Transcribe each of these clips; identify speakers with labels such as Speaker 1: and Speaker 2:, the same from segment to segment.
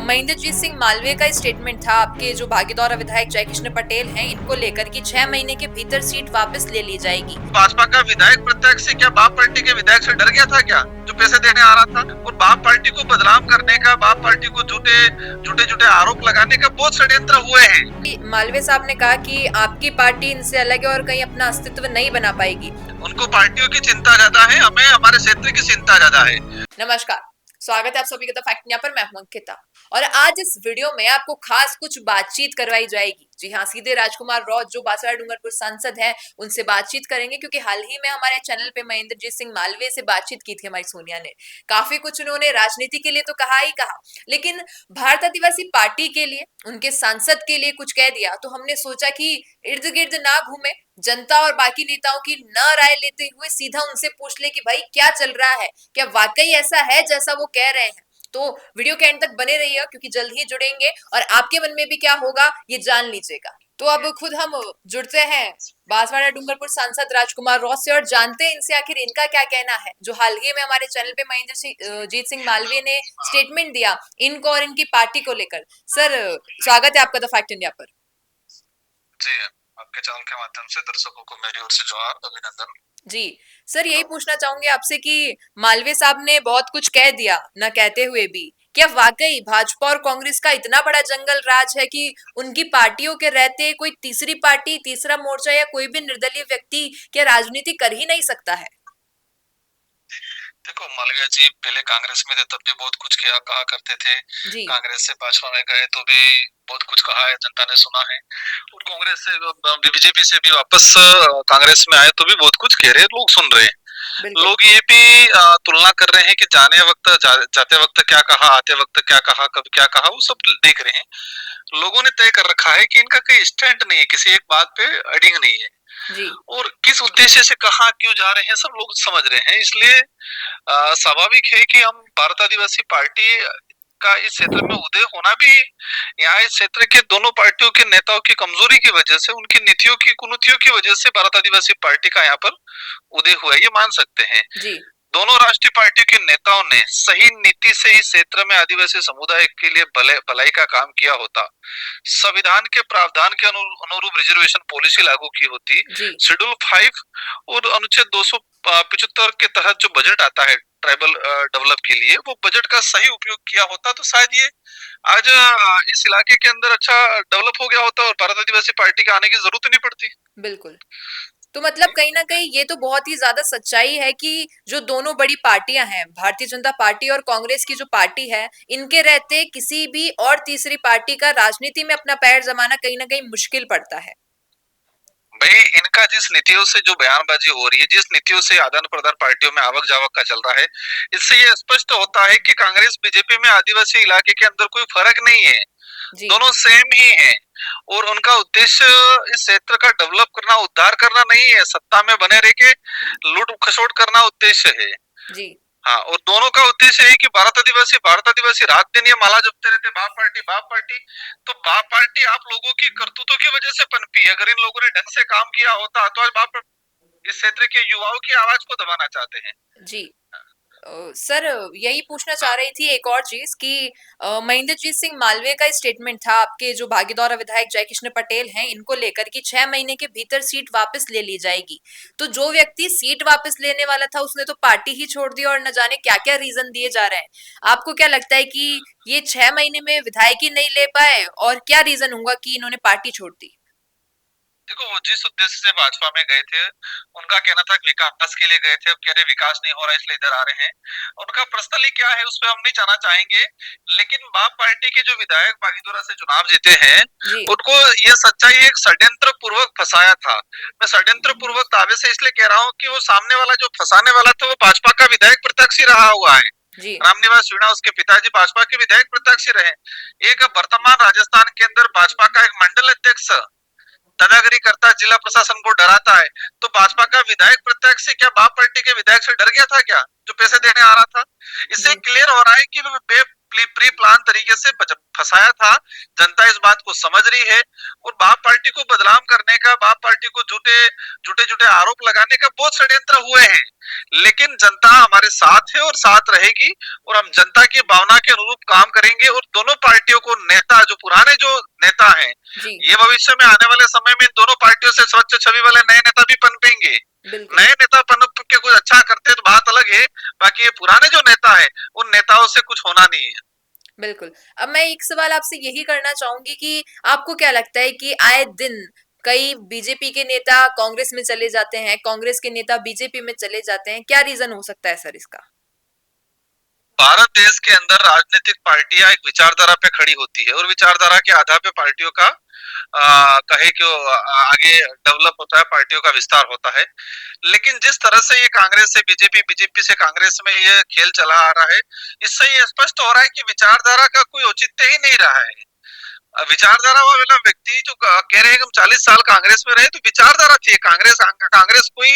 Speaker 1: महेंद्रजीत सिंह मालवीय का स्टेटमेंट था आपके जो भागीदौरा विधायक जयकृष्ण पटेल हैं इनको लेकर कि 6 महीने के भीतर सीट वापस ले ली जाएगी।
Speaker 2: भाजपा का विधायक प्रत्यक्ष से क्या बाप पार्टी के विधायक से डर गया था क्या, जो पैसे देने आ रहा था? और बाप पार्टी को बदनाम करने का, बाप पार्टी को झूठे आरोप लगाने का बहुत षड्यंत्र हुए हैं।
Speaker 1: मालवीय साहब ने कहा कि आपकी पार्टी इनसे अलग है और कहीं अपना अस्तित्व नहीं बना पाएगी।
Speaker 2: उनको पार्टियों की चिंता ज्यादा है, हमें हमारे क्षेत्र की चिंता ज्यादा है।
Speaker 1: नमस्कार, स्वागत है आप सभी का द फैक्ट न्यूज़ पर। मैं हूं अंकिता और आज इस वीडियो में आपको खास कुछ बातचीत करवाई जाएगी। जी हाँ, सीधे राजकुमार रौत जो बांसवाड़ा डूंगरपुर सांसद हैं उनसे बातचीत करेंगे, क्योंकि हाल ही में हमारे चैनल पे महेंद्रजीत सिंह मालवीय से बातचीत की थी हमारी सोनिया ने। काफी कुछ उन्होंने राजनीति के लिए तो कहा ही कहा, लेकिन भारत आदिवासी पार्टी के लिए, उनके सांसद के लिए कुछ कह दिया। तो हमने सोचा कि इर्द गिर्द ना घूमे, जनता और बाकी नेताओं की न राय लेते हुए सीधा उनसे पूछ ले कि भाई क्या चल रहा है, क्या वाकई ऐसा है जैसा वो कह रहे हैं। तो वीडियो के एंड तक बने रहिए, क्योंकि जल्द ही जुड़ेंगे और आपके मन में भी क्या होगा ये जान लीजिएगा। तो अब खुद हम जुड़ते हैं बांसवाड़ा डूंगरपुर सांसद राजकुमार रौत से और जानते हैं इनसे आखिर इनका क्या कहना है, जो हाल ही में हमारे चैनल पे महेंद्रजीत सिंह मालवीय ने स्टेटमेंट दिया इनको और इनकी पार्टी को लेकर। सर, स्वागत है आपका द फैक्ट इंडिया पर।
Speaker 2: जी, आपके चैनल के माध्यम से दर्शकों को मेरी ओर से जोहार, अभिनंदन।
Speaker 1: जी सर, यही पूछना चाहूंगे आपसे कि मालवीय साहब ने बहुत कुछ कह दिया न कहते हुए भी, क्या वाकई भाजपा और कांग्रेस का इतना बड़ा जंगल राज है कि उनकी पार्टियों के रहते कोई तीसरी पार्टी, तीसरा मोर्चा या कोई भी निर्दलीय व्यक्ति क्या राजनीति कर ही नहीं सकता है?
Speaker 2: देखो, मालवीय जी पहले कांग्रेस में थे तब भी बहुत कुछ कहा करते थे। कांग्रेस से भाजपा में गए तो भी बहुत कुछ कहा है, जनता ने सुना है। और कांग्रेस से बीजेपी से भी वापस कांग्रेस में आए तो भी बहुत कुछ कह रहे हैं, लोग सुन रहे हैं। लोग ये भी तुलना कर रहे हैं कि जाते वक्त क्या कहा, आते वक्त क्या कहा, कब क्या कहा, वो सब देख रहे हैं। लोगों ने तय कर रखा है कि इनका कोई स्टैंड नहीं है, किसी एक बात पे अडिंग नहीं है। और किस उद्देश्य से कहा, क्यों जा रहे हैं, सब लोग समझ रहे हैं। इसलिए स्वाभाविक है कि हम भारत आदिवासी पार्टी का इस क्षेत्र में उदय होना भी यहाँ इस क्षेत्र के दोनों पार्टियों के नेताओं की कमजोरी की वजह से, उनकी नीतियों की कुनीतियों की वजह से भारत आदिवासी पार्टी का यहाँ पर उदय हुआ है, ये मान सकते हैं। दोनों राष्ट्रीय पार्टियों के नेताओं ने सही नीति से इस क्षेत्र में आदिवासी समुदाय के लिए भलाई का काम किया होता, संविधान के प्रावधान के अनुरूप रिजर्वेशन पॉलिसी लागू की होती, शेड्यूल 5 और अनुच्छेद 275 के तहत जो बजट आता है ट्राइबल डेवलप के लिए, वो बजट का सही उपयोग किया होता तो शायद ये आज इस इलाके के अंदर अच्छा डेवलप हो गया होता और भारत आदिवासी पार्टी के आने की जरूरत ही नहीं पड़ती।
Speaker 1: बिल्कुल। तो मतलब कहीं ना कहीं ये तो बहुत ही ज्यादा सच्चाई है कि जो दोनों बड़ी पार्टियां हैं, भारतीय जनता पार्टी और कांग्रेस की जो पार्टी है, इनके रहते किसी भी और तीसरी पार्टी का राजनीति में अपना पैर जमाना कहीं ना कहीं मुश्किल पड़ता है।
Speaker 2: भाई, इनका जिस नीतियों से जो बयानबाजी हो रही है, जिस नीतियों से आदान प्रदान पार्टियों में आवक जावक का चल रहा है, इससे ये स्पष्ट होता है कि कांग्रेस बीजेपी में आदिवासी इलाके के अंदर कोई फर्क नहीं है, दोनों सेम ही हैं। और उनका उद्देश्य इस क्षेत्र का डेवलप करना, उद्धार करना नहीं है, सत्ता में बने रह के लूट खसोट करना उद्देश्य है। हाँ, और दोनों का उद्देश्य है कि भारत आदिवासी रात दिन ये माला जपते रहते, बाप पार्टी। तो बाप पार्टी आप लोगों की करतूतों की वजह से पनपी है। अगर इन लोगों ने ढंग से काम किया होता तो आज बाप इस क्षेत्र के युवाओं की आवाज को दबाना चाहते हैं।
Speaker 1: सर, यही पूछना चाह रही थी एक और चीज कि महेंद्रजीत सिंह मालवीय का स्टेटमेंट था आपके जो भागीदौरा विधायक जयकृष्ण पटेल हैं इनको लेकर कि 6 महीने के भीतर सीट वापस ले ली जाएगी। तो जो व्यक्ति सीट वापस लेने वाला था उसने तो पार्टी ही छोड़ दी और न जाने क्या क्या रीजन दिए जा रहे हैं। आपको क्या लगता है कि ये 6 महीने में विधायक ही नहीं ले पाए और क्या रीजन होगा कि इन्होंने पार्टी छोड़ दी?
Speaker 2: देखो, वो जिस उद्देश्य से भाजपा में गए थे, उनका कहना था कि विकास के लिए गए थे। अब कह रहे विकास नहीं हो रहा इसलिए इधर आ रहे हैं। उनका पर्सनली क्या है उस पर हम नहीं जाना चाहेंगे, लेकिन बाप पार्टी के जो विधायक बागीदोरा से चुनाव जीते हैं, उनको ये सच्चाई एक षड्यंत्र पूर्वक फंसाया था। मैं षड्यंत्र पूर्वक दावे से इसलिए कह रहा हूँ कि वो सामने वाला जो फंसाने वाला था वो भाजपा का विधायक प्रत्यक्ष ही रहा हुआ है। रामनिवास मीणा उसके पिताजी भाजपा के विधायक प्रत्यक्ष रहे। एक वर्तमान राजस्थान के अंदर भाजपा का एक मंडल अध्यक्ष दादागिरी करता, जिला प्रशासन को डराता है, तो भाजपा का विधायक प्रत्यक्ष से क्या बाप पार्टी के विधायक से डर गया था क्या, जो पैसे देने आ रहा था? इससे क्लियर हो रहा है कि प्री प्लान तरीके से फंसाया था, जनता इस बात को समझ रही है और बाप पार्टी को बदनाम करने का, बाप पार्टी को झूठे आरोप लगाने का बहुत षड्यंत्र हुए हैं, लेकिन जनता हमारे साथ है और साथ रहेगी और हम जनता की भावना के अनुरूप काम करेंगे और दोनों पार्टियों को नेता, जो पुराने जो नेता हैं, ये भविष्य में आने वाले समय में दोनों पार्टियों से स्वच्छ छवि वाले नए नेता भी पनपेंगे। नए नेता पनप के कुछ अच्छा करते हैं तो बात अलग है, बाकी ये पुराने जो नेता है उन नेताओं से कुछ होना नहीं है।
Speaker 1: बिल्कुल। अब मैं एक सवाल आपसे यही करना चाहूंगी कि आपको क्या लगता है कि आए दिन कई बीजेपी के नेता कांग्रेस में चले जाते हैं, कांग्रेस के नेता बीजेपी में चले जाते हैं, क्या रीजन हो सकता है सर इसका?
Speaker 2: भारत देश के अंदर राजनीतिक पार्टियां एक विचारधारा पे खड़ी होती है और विचारधारा के आधार पे पार्टियों का कहे कि आगे डेवलप होता है, पार्टियों का विस्तार होता है। लेकिन जिस तरह से ये कांग्रेस से बीजेपी, बीजेपी से कांग्रेस में ये खेल चला आ रहा है, इससे ये स्पष्ट हो रहा है कि विचारधारा का कोई औचित्य ही नहीं रहा है। विचारधारा वाला व्यक्ति जो कह रहे हैं कि हम 40 साल कांग्रेस में रहे, तो विचारधारा थी कांग्रेस। कांग्रेस कोई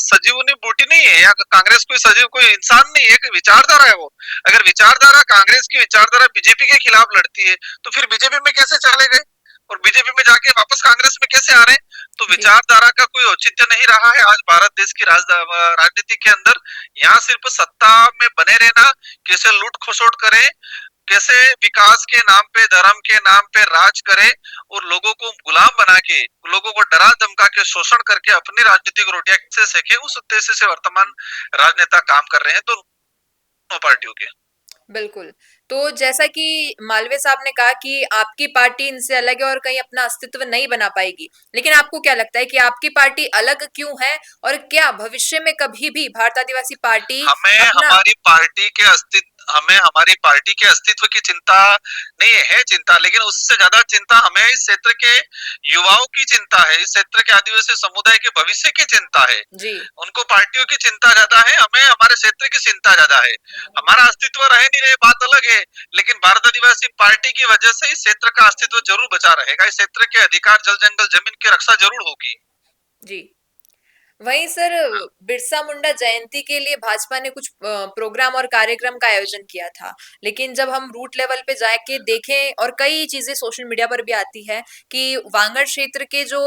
Speaker 2: सजीवनी बूटी नहीं है या कांग्रेस कोई सजीव कोई इंसान नहीं है, कि विचारधारा है वो। अगर विचारधारा, कांग्रेस की विचारधारा बीजेपी के खिलाफ लड़ती है तो फिर बीजेपी में कैसे चले गए और बीजेपी में जाके वापस कांग्रेस में कैसे आ रहे हैं? तो विचारधारा का कोई औचित्य नहीं रहा है आज भारत देश की राजनीति के अंदर। यहाँ सिर्फ सत्ता में बने रहना, कैसे लूट खसोट करे, कैसे विकास के नाम पे, धर्म के नाम पे राज करे और लोगों को गुलाम बना के, लोगों को डरा धमका के, शोषण करके अपनी राजनीतिक रोटियां कैसे सेके, उस उद्देश्य से वर्तमान राजनेता काम कर रहे हैं दोनों पार्टियों के।
Speaker 1: बिल्कुल। तो जैसा कि मालवीय साहब ने कहा कि आपकी पार्टी इनसे अलग है और कहीं अपना अस्तित्व नहीं बना पाएगी, लेकिन आपको क्या लगता है कि आपकी पार्टी अलग क्यों है और क्या भविष्य में कभी भी भारत आदिवासी पार्टी
Speaker 2: हमें
Speaker 1: अपना
Speaker 2: हमारी पार्टी के अस्तित्व की चिंता नहीं है, चिंता, लेकिन उससे ज्यादा चिंता हमें इस क्षेत्र के युवाओं की चिंता है, इस क्षेत्र के आदिवासी समुदाय के भविष्य की चिंता है
Speaker 1: जी।
Speaker 2: उनको पार्टियों की चिंता ज्यादा है, हमें हमारे क्षेत्र की चिंता ज्यादा है। हमारा अस्तित्व रहे नहीं रहे बात अलग है, लेकिन भारत आदिवासी पार्टी की वजह से इस क्षेत्र का अस्तित्व जरूर बचा रहेगा, इस क्षेत्र के अधिकार, जल जंगल जमीन की रक्षा जरूर होगी।
Speaker 1: जी। वहीं सर, बिरसा मुंडा जयंती के लिए भाजपा ने कुछ प्रोग्राम और कार्यक्रम का आयोजन किया था, लेकिन जब हम रूट लेवल पे जाके देखें और कई चीजें सोशल मीडिया पर भी आती है कि वांगड़ क्षेत्र के जो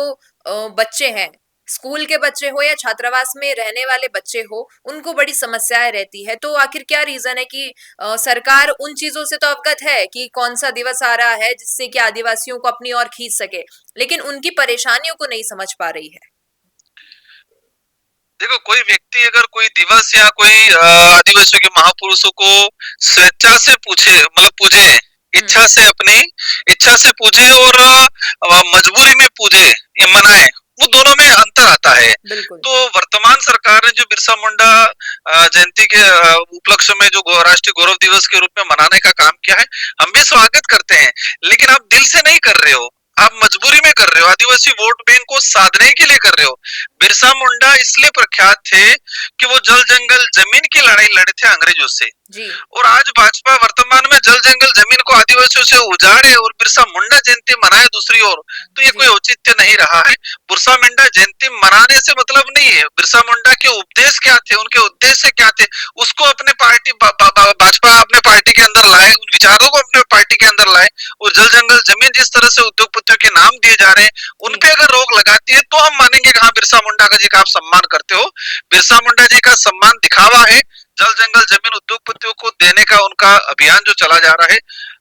Speaker 1: बच्चे हैं, स्कूल के बच्चे हो या छात्रावास में रहने वाले बच्चे हो, उनको बड़ी समस्याएं रहती है। तो आखिर क्या रीजन है कि सरकार उन चीजों से तो अवगत है कि कौन सा दिवस आ रहा है जिससे कि आदिवासियों को अपनी ओर खींच सके, लेकिन उनकी परेशानियों को नहीं समझ पा रही है?
Speaker 2: देखो, कोई व्यक्ति अगर कोई दिवस या कोई आदिवासियों के महापुरुषों को स्वेच्छा से पूछे, मतलब पूजे, इच्छा से, अपनी इच्छा से पूजे और मजबूरी में पूजे या मनाए, वो दोनों में अंतर आता है। तो वर्तमान सरकार ने जो बिरसा मुंडा जयंती के उपलक्ष्य में जो राष्ट्रीय गौरव दिवस के रूप में मनाने का काम किया है, हम भी स्वागत करते हैं, लेकिन आप दिल से नहीं कर रहे हो, आप मजबूरी में कर रहे हो, आदिवासी वोट बैंक को साधने के लिए कर रहे हो। बिरसा मुंडा इसलिए प्रख्यात थे कि वो जल जंगल जमीन की लड़ाई लड़े थे अंग्रेजों से, और आज भाजपा वर्तमान में जल जंगल जमीन को आदिवासियों से उजाड़े और बिरसा मुंडा जयंती मनाए दूसरी ओर, तो ये कोई औचित्य नहीं रहा है। बिरसा मुंडा जयंती मनाने से मतलब नहीं है, बिरसा मुंडा के उपदेश क्या थे, उनके उद्देश्य क्या थे, उसको अपने पार्टी भाजपा अपने पार्टी के अंदर लाए, उन विचारों को अपने पार्टी के अंदर लाए, और जल जंगल जमीन जिस तरह से उद्योगपतियों के नाम दिए जा रहे हैं उन पे अगर रोक लगाती है तो हम मानेंगे कि हाँ, बिरसा मुंडा जी का आप सम्मान करते हो। बिरसा मुंडा जी का सम्मान दिखावा है, जल जंगल जमीन उद्योगपतियों को देने का उनका अभियान जो चला जा रहा है,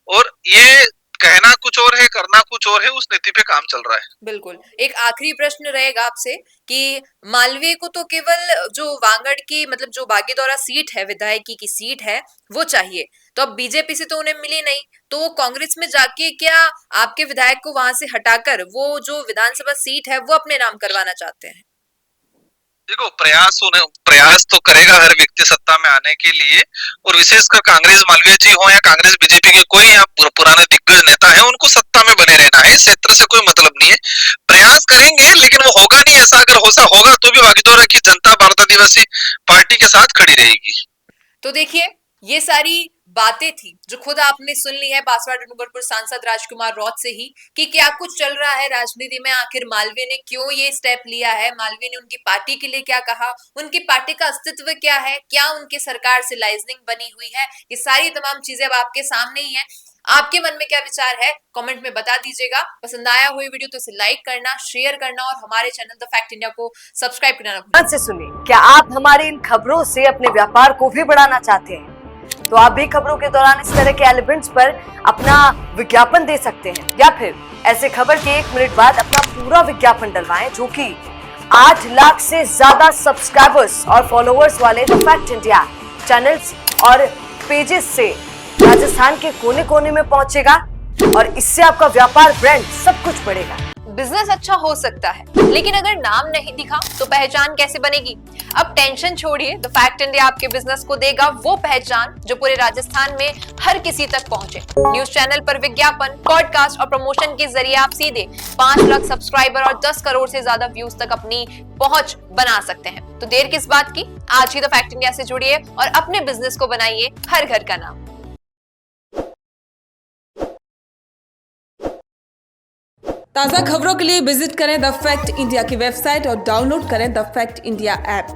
Speaker 2: और ये कहना कुछ और है, करना कुछ और है, उस नीति पे काम चल रहा है।
Speaker 1: बिल्कुल। एक आखिरी प्रश्न रहेगा आपसे कि मालवीय को तो केवल जो वांगड़ की, मतलब जो बागीदौरा सीट है, विधायकी की सीट है, वो चाहिए, तो अब बीजेपी से तो उन्हें मिली नहीं, तो वो कांग्रेस में जाके क्या आपके विधायक को वहां से हटाकर वो जो विधानसभा सीट है वो अपने नाम करवाना चाहते हैं?
Speaker 2: देखो, प्रयास तो करेगा हर व्यक्ति सत्ता में आने के लिए, और विशेषकर कांग्रेस मालवीय जी हो या कांग्रेस बीजेपी के कोई या पुराने दिग्गज नेता है, उनको सत्ता में बने रहना है, इस क्षेत्र से कोई मतलब नहीं है। प्रयास करेंगे लेकिन वो होगा नहीं, ऐसा अगर होगा तो भी वागीदौरा की जनता भारत आदिवासी पार्टी के साथ खड़ी रहेगी।
Speaker 1: तो देखिए, ये सारी बातें थी जो खुद आपने सुन ली है बांसवाड़ा डूंगरपुर सांसद राजकुमार रौत से ही कि क्या कुछ चल रहा है राजनीति में, आखिर मालवीय ने क्यों ये स्टेप लिया है, मालवीय ने उनकी पार्टी के लिए क्या कहा, उनकी पार्टी का अस्तित्व क्या है, क्या उनके सरकार से लाइजनिंग बनी हुई है, ये सारी तमाम चीजें अब आपके सामने ही है। आपके मन में क्या विचार है कमेंट में बता दीजिएगा। पसंद आया हुई वीडियो तो इसे लाइक करना, शेयर करना और हमारे चैनल द फैक्ट इंडिया को सब्सक्राइब करना ना भूलें।
Speaker 3: से सुनिए, क्या आप हमारी इन खबरों से अपने व्यापार को भी बढ़ाना चाहते हैं? तो आप भी खबरों के दौरान इस तरह के एलिमेंट्स पर अपना विज्ञापन दे सकते हैं, या फिर ऐसे खबर के 1 मिनट बाद अपना पूरा विज्ञापन डलवाएं, जो कि 8 लाख से ज्यादा सब्सक्राइबर्स और फॉलोअर्स वाले द फैक्ट इंडिया चैनल्स और पेजेस से राजस्थान के कोने कोने में पहुंचेगा और इससे आपका व्यापार, ब्रांड सब कुछ बढ़ेगा।
Speaker 1: बिजनेस अच्छा हो सकता है, लेकिन अगर नाम नहीं दिखा तो पहचान कैसे बनेगी? अब टेंशन छोड़िए, द फैक्ट इंडिया आपके बिजनेस को देगा वो पहचान जो पूरे राजस्थान में हर किसी तक पहुंचे। न्यूज चैनल पर विज्ञापन, पॉडकास्ट और प्रमोशन के जरिए आप सीधे 5 लाख सब्सक्राइबर और 10 करोड़ से ज्यादा व्यूज तक अपनी पहुंच बना सकते हैं। तो देर किस बात की, आज ही द फैक्ट इंडिया से जुड़िए और अपने बिजनेस को बनाइए हर घर का नाम।
Speaker 4: ताज़ा खबरों के लिए विजिट करें द फैक्ट इंडिया की वेबसाइट और डाउनलोड करें द फैक्ट इंडिया ऐप।